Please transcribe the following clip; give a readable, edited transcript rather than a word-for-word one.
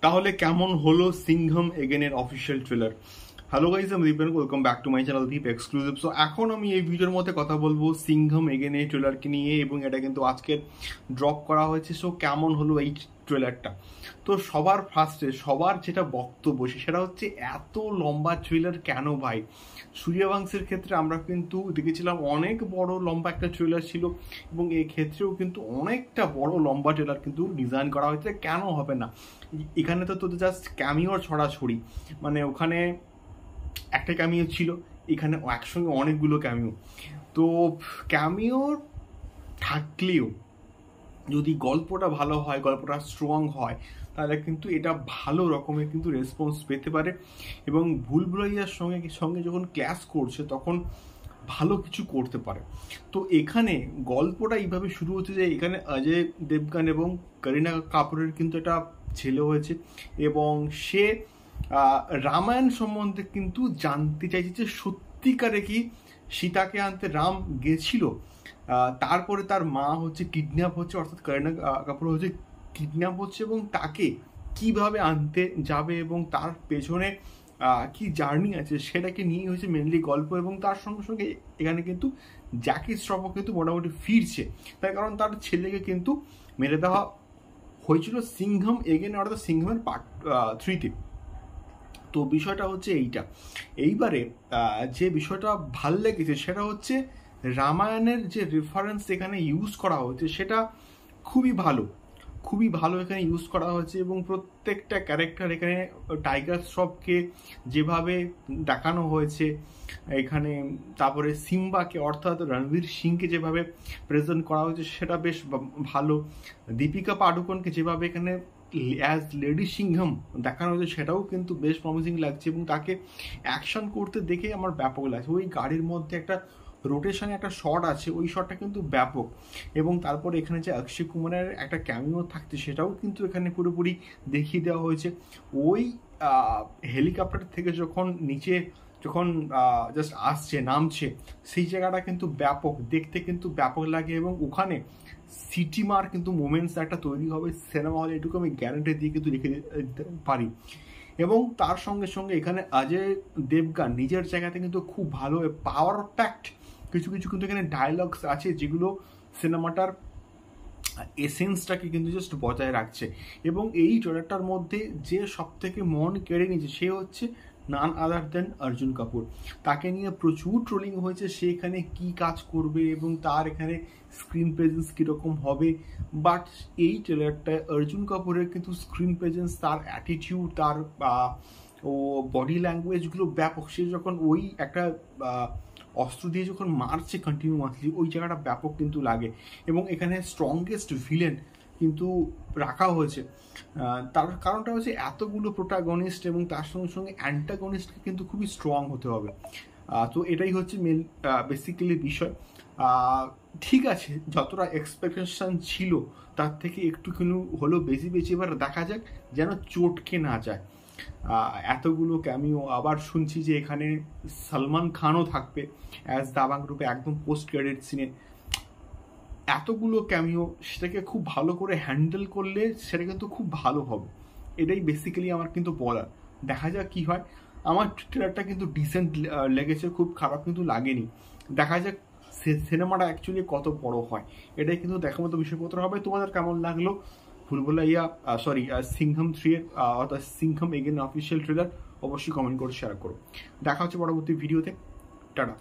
তাহলে কেমন হলো সিংঘম এগেনের অফিসিয়াল ট্রেলার। হ্যালো গাইস, আমি Dipen, welcome back to my channel Deep exclusive. So এখন আমি এই ভিডিওর মধ্যে কথা বলবো সিংঘম এগেন এই ট্রেলারকে নিয়ে, এবং এটা কিন্তু আজকে ড্রপ করা হয়েছে। সো কেমন হলো এই ট্রেলারটা? তো সবার ফার্স্টে সবার যেটা বক্তব্য সেটা হচ্ছে, এত লম্বা ট্রেলার কেন ভাই? সূর্যবংশের ক্ষেত্রে আমরা কিন্তু দেখেছিলাম অনেক বড় লম্বা একটা ট্রেলার ছিল, এবং এই ক্ষেত্রেও কিন্তু অনেকটা বড় লম্বা ট্রেলার কিন্তু ডিজাইন করা হয়েছে। কেন হবে না? এখানে তো জাস্ট ক্যামিওর ছড়াছড়ি, মানে ওখানে একটা ক্যামিও ছিল, এখানে একসঙ্গে অনেকগুলো ক্যামিও। তো ক্যামিওর থাকলেও যদি গল্পটা ভালো হয়, গল্পটা স্ট্রং হয়, তাহলে কিন্তু এটা ভালো রকমের কিন্তু রেসপন্স পেতে পারে, এবং ভুলভুলাইয়ার সঙ্গে যখন ক্লাস করছে তখন ভালো কিছু করতে পারে। তো এখানে গল্পটা এইভাবে শুরু হচ্ছে যে এখানে অজয় দেবগন এবং করিনা কাপুরের কিন্তু একটা ছেলে হয়েছে, এবং সে রামায়ণ সম্বন্ধে কিন্তু জানতে চাইছে যে সত্যিকারে কি সীতাকে আনতে রাম গেছিল। তারপরে তার মা হচ্ছে কিডন্যাপ হচ্ছে, অর্থাৎ করিনা কাপুর হচ্ছে কিডন্যাপ হচ্ছে, এবং তাকে কিভাবে আনতে যাবে এবং তার পেছনে কি জার্নি আছে সেটাকে নিয়ে হয়েছে মেনলি গল্প। এবং তার সঙ্গে সঙ্গে এখানে কিন্তু জ্যাকি শ্রফও কিন্তু মোটামুটি ফিরছে, তার কারণ তার ছেলেকে কিন্তু মেরে দেওয়া হয়েছিল সিংঘম এগেন, অর্থাৎ সিংঘমের পার্ট 3-তে। তো বিষয়টা হচ্ছে এইটা। এইবারে যে বিষয়টা ভাল লেগেছে সেটা হচ্ছে রামায়ণের যে রেফারেন্স এখানে ইউজ করা হয়েছে সেটা খুবই ভালো, খুবই ভালো এখানে ইউজ করা হয়েছে। এবং প্রত্যেকটা ক্যারেক্টার এখানে টাইগার শ্রফকে যেভাবে দেখানো হয়েছে এখানে, তারপরে সিম্বাকে অর্থাৎ রণবীর সিংকে যেভাবে প্রেজেন্ট করা হয়েছে সেটা বেশ ভালো। দীপিকা পাডুকোনকে যেভাবে এখানে অ্যাজ লেডি সিংঘম দেখানো হয়েছে সেটাও কিন্তু বেশ প্রমিসিং লাগছে, এবং তাকে অ্যাকশন করতে দেখে আমার ব্যাপক লাগছে। ওই গাড়ির মধ্যে একটা রোটেশনে একটা শট আছে, ওই শটটা কিন্তু ব্যাপক। এবং তারপরে এখানে যে অক্ষয় কুমারের একটা ক্যামিও থাকছে সেটাও কিন্তু এখানে পুরোপুরি দেখিয়ে দেওয়া হয়েছে। ওই হেলিকপ্টার থেকে যখন নিচে যখন জাস্ট আসছে নামছে, সেই জায়গাটা কিন্তু ব্যাপক, দেখতে কিন্তু ব্যাপক লাগে। এবং ওখানে সিটিমার কিন্তু মোমেন্টস একটা তৈরি হবে সিনেমা হলে, এটুকু আমি গ্যারান্টি দিয়ে কিন্তু লিখে দিতে পারি। এবং তার সঙ্গে সঙ্গে এখানে অজয় দেবগন নিজের জায়গাতে কিন্তু খুব ভালো পাওয়ার প্যাক্ট কিছু কিছু কিন্তু এখানে ডায়লগস আছে, যেগুলো সিনেমাটার এসেন্সটাকে কিন্তু জাস্ট বজায় রাখছে। এবং এই ট্রেলারটার মধ্যে যে সব থেকে মন কেড়ে নিয়েছে সে হচ্ছে নান আদার দেন অর্জুন কাপুর। তাকে নিয়ে প্রচুর ট্রোলিং হয়েছে, সে এখানে কী কাজ করবে এবং তার এখানে স্ক্রিন প্রেজেন্স কীরকম হবে। বাট এই ট্রেলারটায় অর্জুন কাপুরের কিন্তু স্ক্রিন প্রেজেন্স, তার অ্যাটিটিউড, তার ও বডি ল্যাঙ্গুয়েজগুলো ব্যাপক। সে যখন ওই একটা অস্ত্র দিয়ে যখন মারছে কন্টিনিউয়াসলি, ওই জায়গাটা ব্যাপক কিন্তু লাগে। এবং এখানে স্ট্রংগেস্ট ভিলেন কিন্তু রাখা হয়েছে। তার কারণটা হচ্ছে এতগুলো প্রোটাগনিস্ট এবং তার সঙ্গে সঙ্গে অ্যান্টাগনিস্টকে কিন্তু খুবই স্ট্রং হতে হবে। তো এটাই হচ্ছে মেন বেসিক্যালি বিষয়। ঠিক আছে, যতটা এক্সপেকটেশন ছিল তার থেকে একটুখানি হলেও বেশি এবার দেখা যাক যেন চটকে না যায়। এতগুলো ক্যামিও, আবার শুনছি যে এখানে সলমান খানও থাকবে অ্যাজ দাবাং গ্রুপে একদম পোস্ট ক্রেডিট সিনে। এতগুলো ক্যামিও, সেটাকে খুব ভালো করে হ্যান্ডেল করলে সেটা কিন্তু খুব ভালো হবে। এটাই বেসিক্যালি আমার কিন্তু বলার। দেখা যাক কি হয়। আমার ট্রেলারটা কিন্তু ডিসেন্ট লেগেছে, খুব খারাপ কিন্তু লাগেনি। দেখা যাক সিনেমাটা অ্যাকচুয়ালি কত বড় হয়, এটাই কিন্তু দেখার মতো বিষয়পত্র হবে। তোমাদের কেমন লাগলো ভুলভুলাইয়া সিংঘম 3 এর অর্থাৎ সিংঘম এগেন অফিসিয়াল ট্রেলার? অবশ্যই কমেন্ট করে শেয়ার করো। দেখা হচ্ছে পরবর্তী ভিডিওতে। টাটা।